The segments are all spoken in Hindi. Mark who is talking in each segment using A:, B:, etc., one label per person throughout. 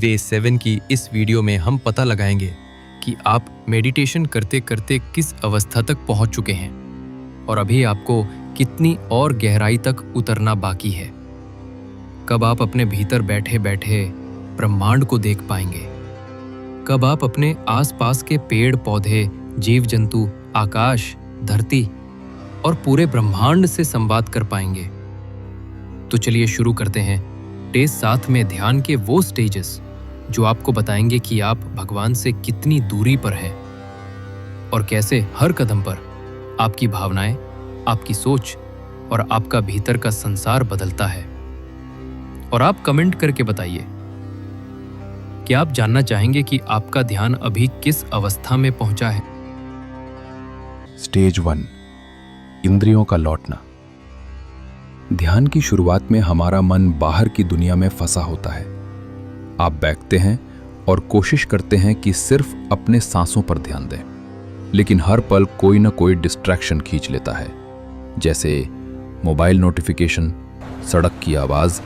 A: वे 7 की इस वीडियो में हम पता लगाएंगे कि आप मेडिटेशन करते करते किस अवस्था तक पहुंच चुके हैं और अभी आपको कितनी और गहराई तक उतरना बाकी है। कब आप अपने भीतर बैठे बैठे ब्रह्मांड को देख पाएंगे, कब आप अपने आसपास के पेड़ पौधे, जीव जंतु, आकाश, धरती और पूरे ब्रह्मांड से संवाद कर पाएंगे। तो चलिए शुरू करते हैं डे 7 में ध्यान के वो स्टेजेस जो आपको बताएंगे कि आप भगवान से कितनी दूरी पर हैं और कैसे हर कदम पर आपकी भावनाएं, आपकी सोच और आपका भीतर का संसार बदलता है। और आप कमेंट करके बताइए, क्या आप जानना चाहेंगे कि आपका ध्यान अभी किस अवस्था में पहुंचा है?
B: स्टेज 1, इंद्रियों का लौटना। ध्यान की शुरुआत में हमारा मन बाहर की दुनिया में फंसा होता है। आप बैठते हैं और कोशिश करते हैं कि सिर्फ अपने सांसों पर ध्यान दें, लेकिन हर पल कोई ना कोई डिस्ट्रैक्शन खींच लेता है, जैसे मोबाइल नोटिफिकेशन, सड़क की आवाज़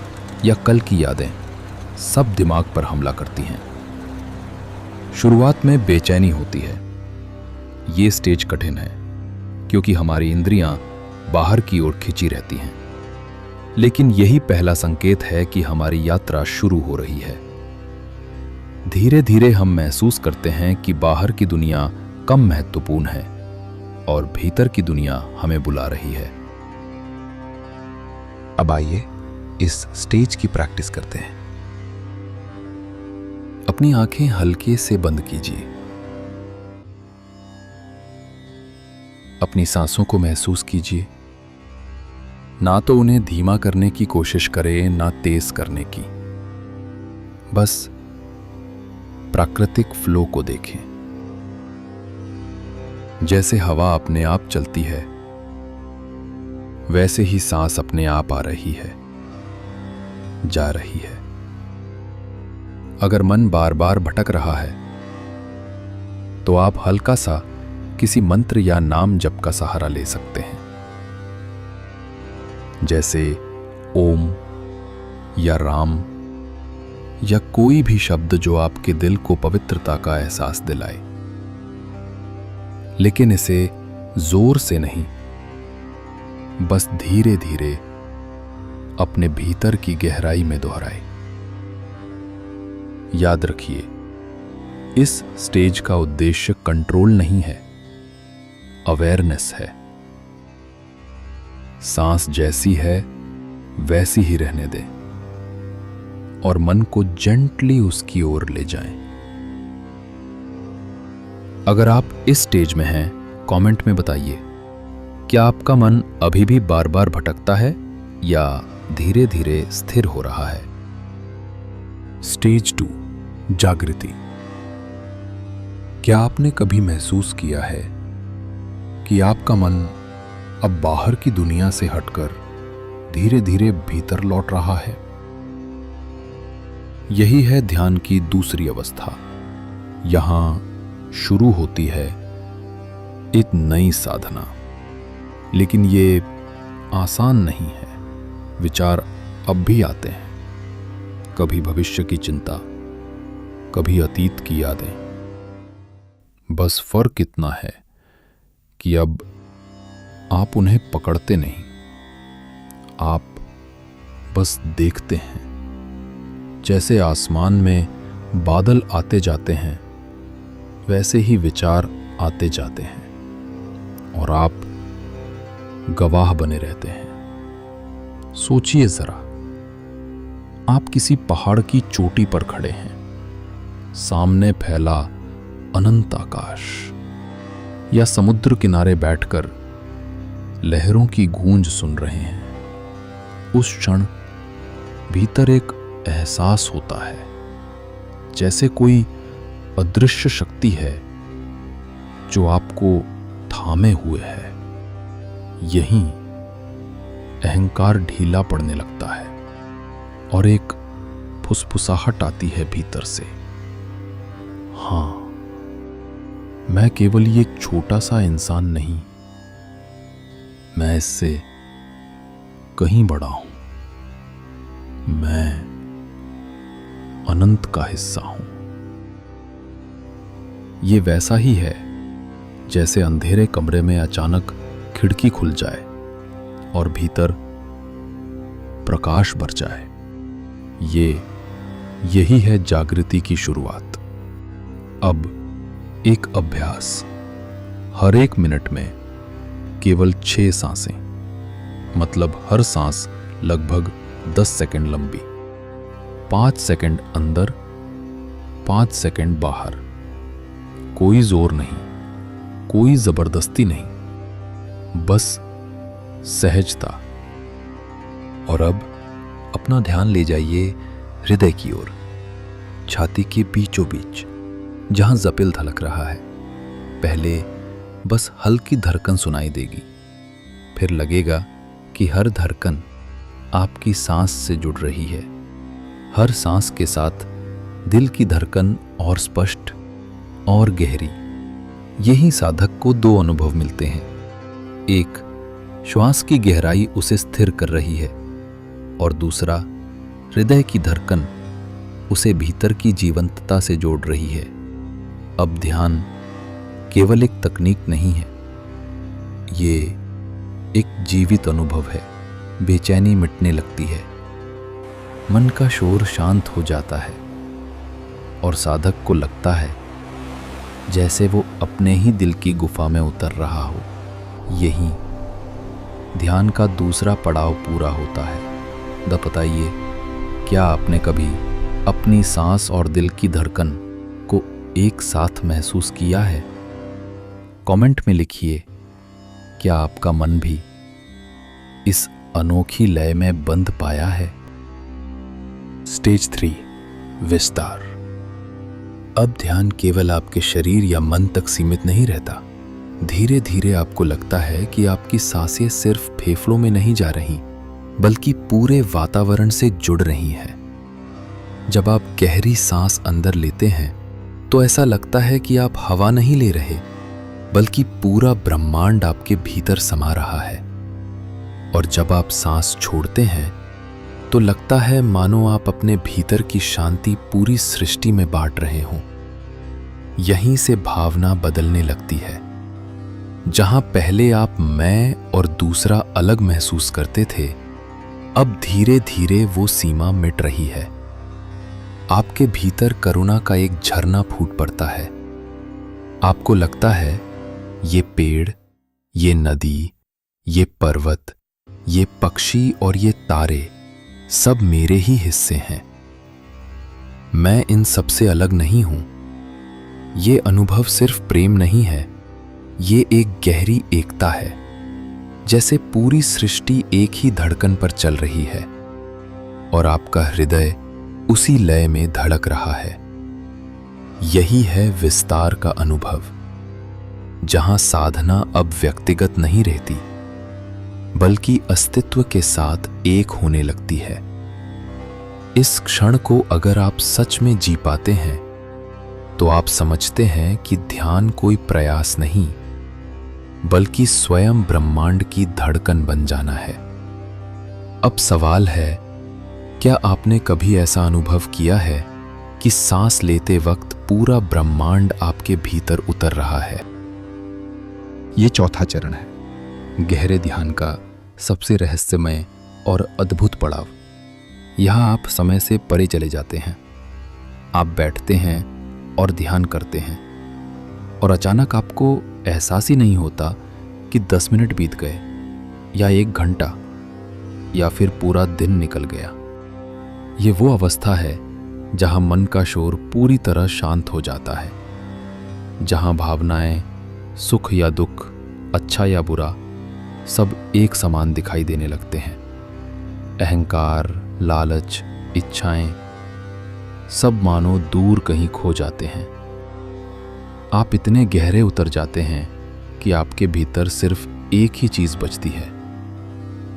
B: या कल की यादें, सब दिमाग पर हमला करती हैं। शुरुआत में बेचैनी होती है। ये स्टेज कठिन है क्योंकि हमारी इंद्रियां बाहर की ओर खिंची रहती हैं, लेकिन यही पहला संकेत है कि हमारी यात्रा शुरू हो रही है। धीरे धीरे हम महसूस करते हैं कि बाहर की दुनिया कम महत्वपूर्ण है और भीतर की दुनिया हमें बुला रही है। अब आइए इस स्टेज की प्रैक्टिस करते हैं। अपनी आंखें हल्के से बंद कीजिए। अपनी सांसों को महसूस कीजिए। ना तो उन्हें धीमा करने की कोशिश करें, ना तेज करने की। बस प्राकृतिक फ्लो को देखें। जैसे हवा अपने आप चलती है, वैसे ही सांस अपने आप आ रही है, जा रही है। अगर मन बार बार भटक रहा है तो आप हल्का सा किसी मंत्र या नाम जप का सहारा ले सकते हैं, जैसे ओम या राम या कोई भी शब्द जो आपके दिल को पवित्रता का एहसास दिलाए। लेकिन इसे जोर से नहीं, बस धीरे धीरे अपने भीतर की गहराई में दोहराए। याद रखिए, इस स्टेज का उद्देश्य कंट्रोल नहीं है, अवेयरनेस है। सांस जैसी है वैसी ही रहने दें और मन को जेंटली उसकी ओर ले जाएं। अगर आप इस स्टेज में हैं, कमेंट में बताइए, क्या आपका मन अभी भी बार बार भटकता है या धीरे धीरे स्थिर हो रहा है? स्टेज 2, जागृति। क्या आपने कभी महसूस किया है कि आपका मन अब बाहर की दुनिया से हटकर धीरे धीरे भीतर लौट रहा है? यही है ध्यान की दूसरी अवस्था। यहां शुरू होती है एक नई साधना, लेकिन ये आसान नहीं है। विचार अब भी आते हैं, कभी भविष्य की चिंता, कभी अतीत की यादें। बस फर्क इतना है कि अब आप उन्हें पकड़ते नहीं, आप बस देखते हैं। जैसे आसमान में बादल आते जाते हैं, वैसे ही विचार आते जाते हैं और आप गवाह बने रहते हैं। सोचिए जरा, आप किसी पहाड़ की चोटी पर खड़े हैं, सामने फैला अनंत आकाश, या समुद्र किनारे बैठकर लहरों की गूंज सुन रहे हैं। उस क्षण भीतर एक एहसास होता है, जैसे कोई अदृश्य शक्ति है जो आपको थामे हुए है। यहीं अहंकार ढीला पड़ने लगता है और एक फुसफुसाहट आती है भीतर से। हाँ, मैं केवल ये एक छोटा सा इंसान नहीं, मैं इससे कहीं बड़ा हूं। मैं अनंत का हिस्सा हूं। ये वैसा ही है जैसे अंधेरे कमरे में अचानक खिड़की खुल जाए और भीतर प्रकाश भर जाए। यही है जागृति की शुरुआत। अब एक अभ्यास, हर एक मिनट में केवल 6 सांसें, मतलब हर सांस लगभग 10 सेकंड लंबी। 5 सेकंड अंदर, 5 सेकंड बाहर। कोई जोर नहीं, कोई जबरदस्ती नहीं, बस सहजता। और अब अपना ध्यान ले जाइए हृदय की ओर, छाती के बीचों बीच, जहां जपिल धड़क रहा है। पहले बस हल्की धड़कन सुनाई देगी, फिर लगेगा कि हर धड़कन आपकी सांस से जुड़ रही है। हर सांस के साथ दिल की धड़कन और स्पष्ट और गहरी। यही साधक को 2 अनुभव मिलते हैं। एक, श्वास की गहराई उसे स्थिर कर रही है, और दूसरा, हृदय की धड़कन उसे भीतर की जीवंतता से जोड़ रही है। अब ध्यान केवल एक तकनीक नहीं है, ये एक जीवित अनुभव है। बेचैनी मिटने लगती है, मन का शोर शांत हो जाता है, और साधक को लगता है जैसे वो अपने ही दिल की गुफा में उतर रहा हो। यही ध्यान का दूसरा पड़ाव पूरा होता है। बताइए, क्या आपने कभी अपनी सांस और दिल की धड़कन को एक साथ महसूस किया है? कमेंट में लिखिए, क्या आपका मन भी इस अनोखी लय में बंध पाया है? स्टेज 3, विस्तार। अब ध्यान केवल आपके शरीर या मन तक सीमित नहीं रहता। धीरे धीरे आपको लगता है कि आपकी सांसें सिर्फ फेफड़ों में नहीं जा रही, बल्कि पूरे वातावरण से जुड़ रही हैं। जब आप गहरी सांस अंदर लेते हैं तो ऐसा लगता है कि आप हवा नहीं ले रहे, बल्कि पूरा ब्रह्मांड आपके भीतर समा रहा है। और जब आप सांस छोड़ते हैं तो लगता है मानो आप अपने भीतर की शांति पूरी सृष्टि में बांट रहे हों। यहीं से भावना बदलने लगती है। जहां पहले आप मैं और दूसरा अलग महसूस करते थे, अब धीरे धीरे वो सीमा मिट रही है। आपके भीतर करुणा का एक झरना फूट पड़ता है। आपको लगता है ये पेड़, ये नदी, ये पर्वत, ये पक्षी और ये तारे सब मेरे ही हिस्से हैं। मैं इन सबसे अलग नहीं हूं। ये अनुभव सिर्फ प्रेम नहीं है, ये एक गहरी एकता है, जैसे पूरी सृष्टि एक ही धड़कन पर चल रही है और आपका हृदय उसी लय में धड़क रहा है। यही है विस्तार का अनुभव, जहां साधना अब व्यक्तिगत नहीं रहती, बल्कि अस्तित्व के साथ एक होने लगती है। इस क्षण को अगर आप सच में जी पाते हैं तो आप समझते हैं कि ध्यान कोई प्रयास नहीं, बल्कि स्वयं ब्रह्मांड की धड़कन बन जाना है। अब सवाल है, क्या आपने कभी ऐसा अनुभव किया है कि सांस लेते वक्त पूरा ब्रह्मांड आपके भीतर उतर रहा है? ये चौथा चरण है, गहरे ध्यान का सबसे रहस्यमय और अद्भुत पड़ाव। यहां आप समय से परे चले जाते हैं। आप बैठते हैं और ध्यान करते हैं, और अचानक आपको एहसास ही नहीं होता कि 10 मिनट बीत गए, या 1 घंटा, या फिर पूरा दिन निकल गया। ये वो अवस्था है जहां मन का शोर पूरी तरह शांत हो जाता है, जहां भावनाएं, सुख या दुख, अच्छा या बुरा, सब एक समान दिखाई देने लगते हैं। अहंकार, लालच, इच्छाएं सब मानो दूर कहीं खो जाते हैं। आप इतने गहरे उतर जाते हैं कि आपके भीतर सिर्फ एक ही चीज बचती है,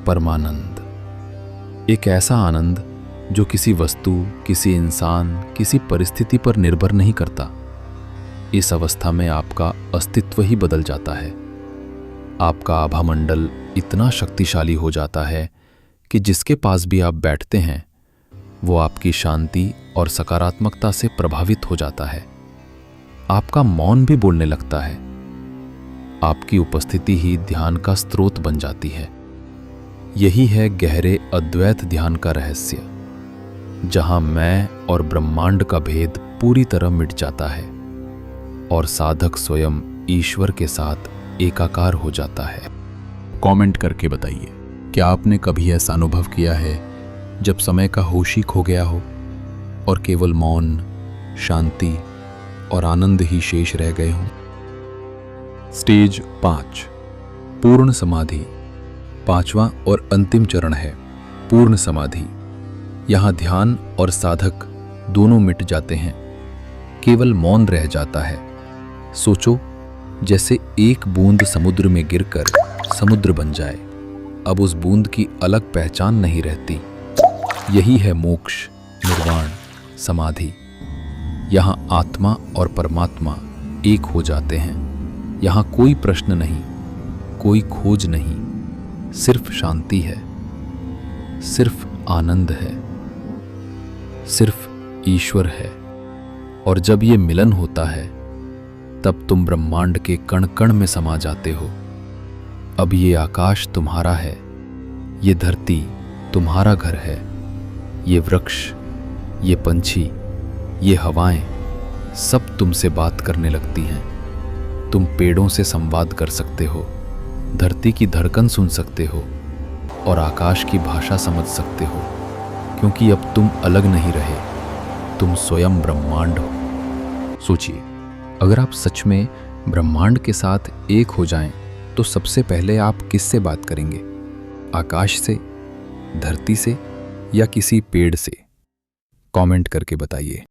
B: परमानंद। एक ऐसा आनंद जो किसी वस्तु, किसी इंसान, किसी परिस्थिति पर निर्भर नहीं करता। इस अवस्था में आपका अस्तित्व ही बदल जाता है। आपका आभामंडल इतना शक्तिशाली हो जाता है कि जिसके पास भी आप बैठते हैं वो आपकी शांति और सकारात्मकता से प्रभावित हो जाता है। आपका मौन भी बोलने लगता है। आपकी उपस्थिति ही ध्यान का स्रोत बन जाती है। यही है गहरे अद्वैत ध्यान का रहस्य, जहां मैं और ब्रह्मांड का भेद पूरी तरह मिट जाता है और साधक स्वयं ईश्वर के साथ एकाकार हो जाता है। कमेंट करके बताइए, क्या आपने कभी ऐसा अनुभव किया है जब समय का होश ही खो गया हो और केवल मौन, शांति और आनंद ही शेष रह गए हों? स्टेज 5, पूर्ण समाधि। 5वां और अंतिम चरण है पूर्ण समाधि। यहां ध्यान और साधक दोनों मिट जाते हैं, केवल मौन रह जाता है। सोचो, जैसे एक बूंद समुद्र में गिरकर समुद्र बन जाए। अब उस बूंद की अलग पहचान नहीं रहती। यही है मोक्ष, निर्वाण, समाधि। यहां आत्मा और परमात्मा एक हो जाते हैं। यहां कोई प्रश्न नहीं, कोई खोज नहीं, सिर्फ शांति है, सिर्फ आनंद है, सिर्फ ईश्वर है। और जब ये मिलन होता है, तब तुम ब्रह्मांड के कण कण में समा जाते हो। अब ये आकाश तुम्हारा है, ये धरती तुम्हारा घर है, ये वृक्ष, ये पंछी, ये हवाएं सब तुमसे बात करने लगती हैं। तुम पेड़ों से संवाद कर सकते हो, धरती की धड़कन सुन सकते हो और आकाश की भाषा समझ सकते हो, क्योंकि अब तुम अलग नहीं रहे, तुम स्वयं ब्रह्मांड हो। सोचिए, अगर आप सच में ब्रह्मांड के साथ एक हो जाएं, तो सबसे पहले आप किससे बात करेंगे? आकाश से, धरती से या किसी पेड़ से? कमेंट करके बताइए।